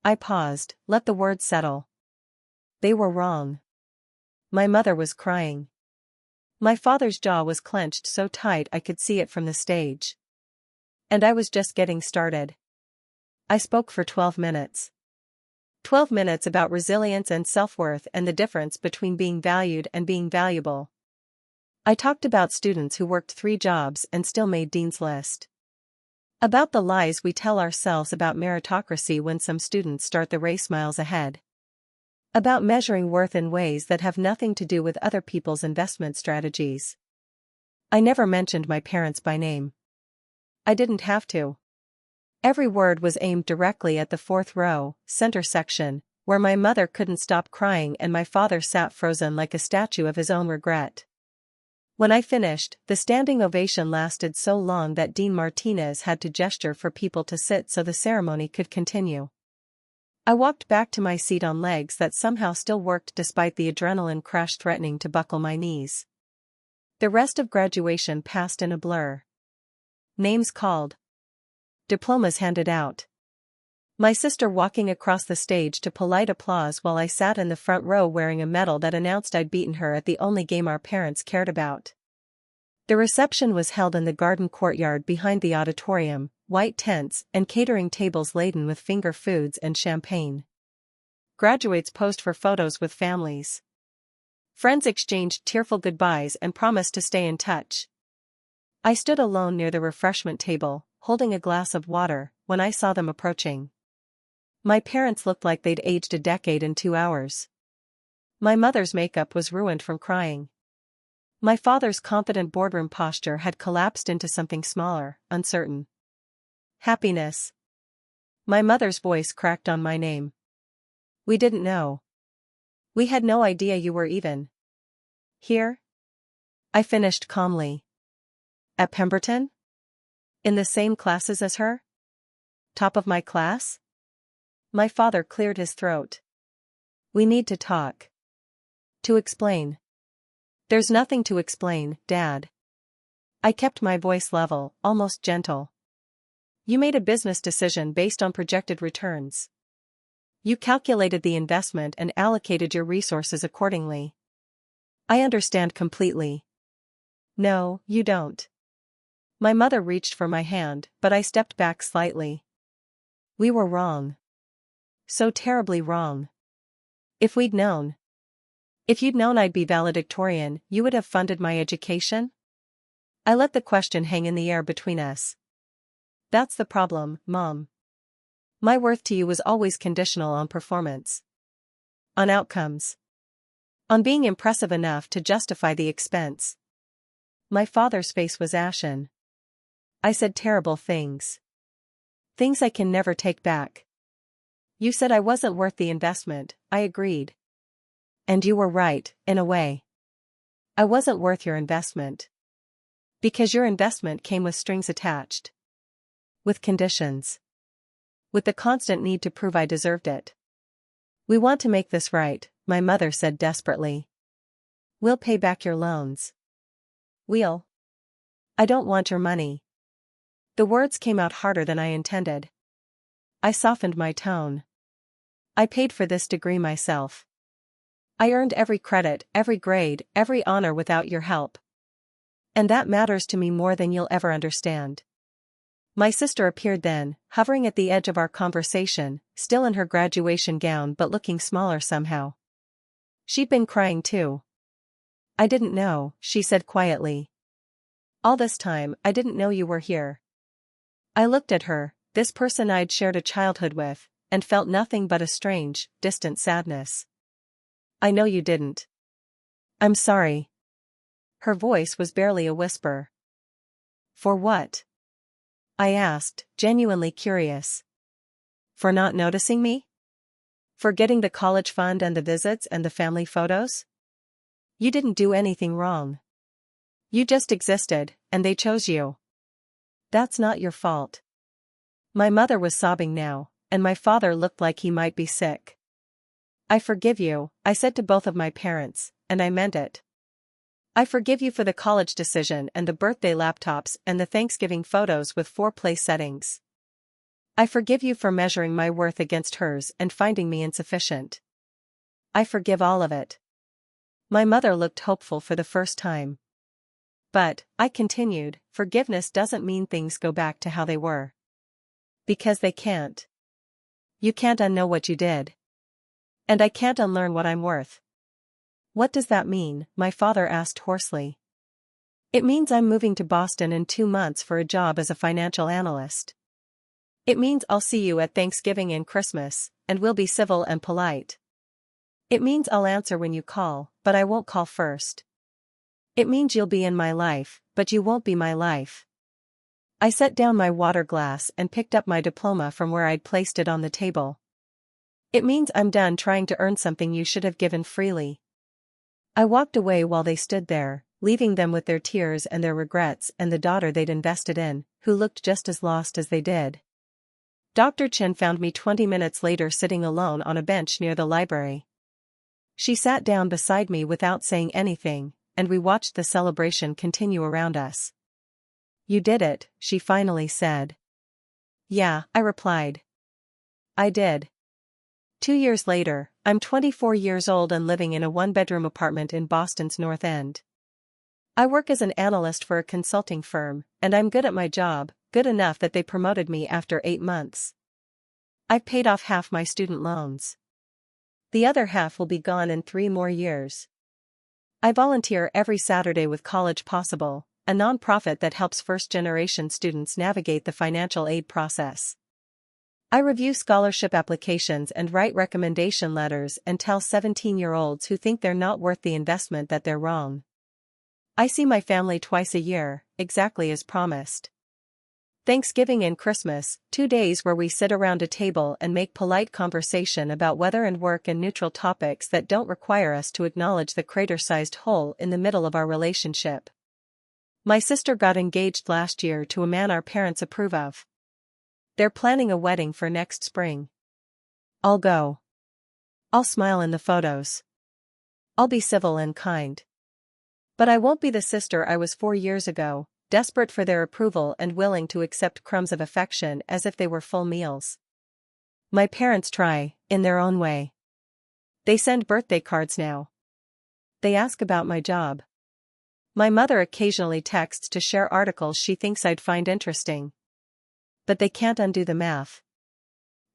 I paused, let the words settle. They were wrong. My mother was crying. My father's jaw was clenched so tight I could see it from the stage. And I was just getting started. I spoke for 12 minutes. 12 minutes about resilience and self-worth and the difference between being valued and being valuable. I talked about students who worked 3 jobs and still made Dean's List. About the lies we tell ourselves about meritocracy when some students start the race miles ahead. About measuring worth in ways that have nothing to do with other people's investment strategies. I never mentioned my parents by name. I didn't have to. Every word was aimed directly at the 4th row, center section, where my mother couldn't stop crying and my father sat frozen like a statue of his own regret. When I finished, the standing ovation lasted so long that Dean Martinez had to gesture for people to sit so the ceremony could continue. I walked back to my seat on legs that somehow still worked despite the adrenaline crash threatening to buckle my knees. The rest of graduation passed in a blur. Names called. Diplomas handed out. My sister walking across the stage to polite applause while I sat in the front row wearing a medal that announced I'd beaten her at the only game our parents cared about. The reception was held in the garden courtyard behind the auditorium, white tents and catering tables laden with finger foods and champagne. Graduates posed for photos with families. Friends exchanged tearful goodbyes and promised to stay in touch. I stood alone near the refreshment table, holding a glass of water, when I saw them approaching. My parents looked like they'd aged a decade in 2 hours. My mother's makeup was ruined from crying. My father's confident boardroom posture had collapsed into something smaller, uncertain. Happiness. My mother's voice cracked on my name. We didn't know. We had no idea you were even here. I finished calmly. At Pemberton? In the same classes as her? Top of my class? My father cleared his throat. We need to talk. To explain. There's nothing to explain, Dad. I kept my voice level, almost gentle. You made a business decision based on projected returns. You calculated the investment and allocated your resources accordingly. I understand completely. No, you don't. My mother reached for my hand, but I stepped back slightly. We were wrong. So terribly wrong. If we'd known. If you'd known I'd be valedictorian, you would have funded my education? I let the question hang in the air between us. That's the problem, Mom. My worth to you was always conditional on performance. On outcomes. On being impressive enough to justify the expense. My father's face was ashen. I said terrible things. Things I can never take back. You said I wasn't worth the investment, I agreed. And you were right, in a way. I wasn't worth your investment. Because your investment came with strings attached. With conditions. With the constant need to prove I deserved it. We want to make this right, my mother said desperately. We'll pay back your loans. We'll. I don't want your money. The words came out harder than I intended. I softened my tone. I paid for this degree myself. I earned every credit, every grade, every honor without your help. And that matters to me more than you'll ever understand. My sister appeared then, hovering at the edge of our conversation, still in her graduation gown but looking smaller somehow. She'd been crying too. I didn't know, she said quietly. All this time, I didn't know you were here. I looked at her, this person I'd shared a childhood with, and felt nothing but a strange, distant sadness. I know you didn't. I'm sorry. Her voice was barely a whisper. For what? I asked, genuinely curious. For not noticing me? For getting the college fund and the visits and the family photos? You didn't do anything wrong. You just existed, and they chose you. That's not your fault. My mother was sobbing now, and my father looked like he might be sick. I forgive you, I said to both of my parents, and I meant it. I forgive you for the college decision and the birthday laptops and the Thanksgiving photos with 4-play settings. I forgive you for measuring my worth against hers and finding me insufficient. I forgive all of it. My mother looked hopeful for the first time. But, I continued, forgiveness doesn't mean things go back to how they were. Because they can't. You can't unknow what you did. And I can't unlearn what I'm worth. What does that mean? My father asked hoarsely. It means I'm moving to Boston in 2 months for a job as a financial analyst. It means I'll see you at Thanksgiving and Christmas, and we'll be civil and polite. It means I'll answer when you call, but I won't call first. It means you'll be in my life, but you won't be my life. I set down my water glass and picked up my diploma from where I'd placed it on the table. It means I'm done trying to earn something you should have given freely. I walked away while they stood there, leaving them with their tears and their regrets and the daughter they'd invested in, who looked just as lost as they did. Dr. Chen found me 20 minutes later sitting alone on a bench near the library. She sat down beside me without saying anything, and we watched the celebration continue around us. You did it, she finally said. Yeah, I replied. I did. 2 years later, I'm 24 years old and living in a 1-bedroom apartment in Boston's North End. I work as an analyst for a consulting firm, and I'm good at my job, good enough that they promoted me after 8 months. I've paid off half my student loans. The other half will be gone in 3 more years. I volunteer every Saturday with College Possible, a nonprofit that helps first-generation students navigate the financial aid process. I review scholarship applications and write recommendation letters and tell 17-year-olds who think they're not worth the investment that they're wrong. I see my family twice a year, exactly as promised. Thanksgiving and Christmas, 2 days where we sit around a table and make polite conversation about weather and work and neutral topics that don't require us to acknowledge the crater-sized hole in the middle of our relationship. My sister got engaged last year to a man our parents approve of. They're planning a wedding for next spring. I'll go. I'll smile in the photos. I'll be civil and kind. But I won't be the sister I was 4 years ago, desperate for their approval and willing to accept crumbs of affection as if they were full meals. My parents try, in their own way. They send birthday cards now. They ask about my job. My mother occasionally texts to share articles she thinks I'd find interesting. But they can't undo the math.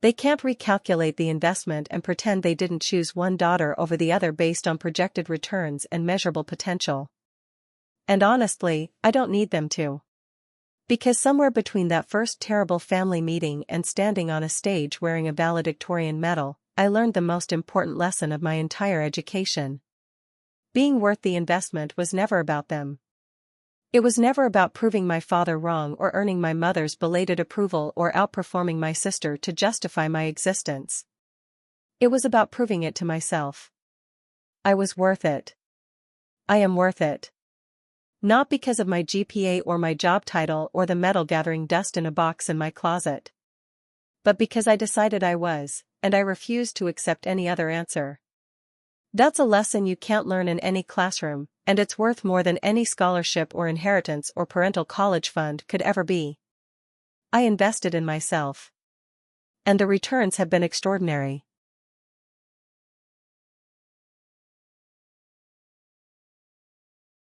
They can't recalculate the investment and pretend they didn't choose one daughter over the other based on projected returns and measurable potential. And honestly, I don't need them to. Because somewhere between that first terrible family meeting and standing on a stage wearing a valedictorian medal, I learned the most important lesson of my entire education. Being worth the investment was never about them. It was never about proving my father wrong or earning my mother's belated approval or outperforming my sister to justify my existence. It was about proving it to myself. I was worth it. I am worth it. Not because of my GPA or my job title or the medal gathering dust in a box in my closet. But because I decided I was, and I refused to accept any other answer. That's a lesson you can't learn in any classroom, and it's worth more than any scholarship or inheritance or parental college fund could ever be. I invested in myself. And the returns have been extraordinary.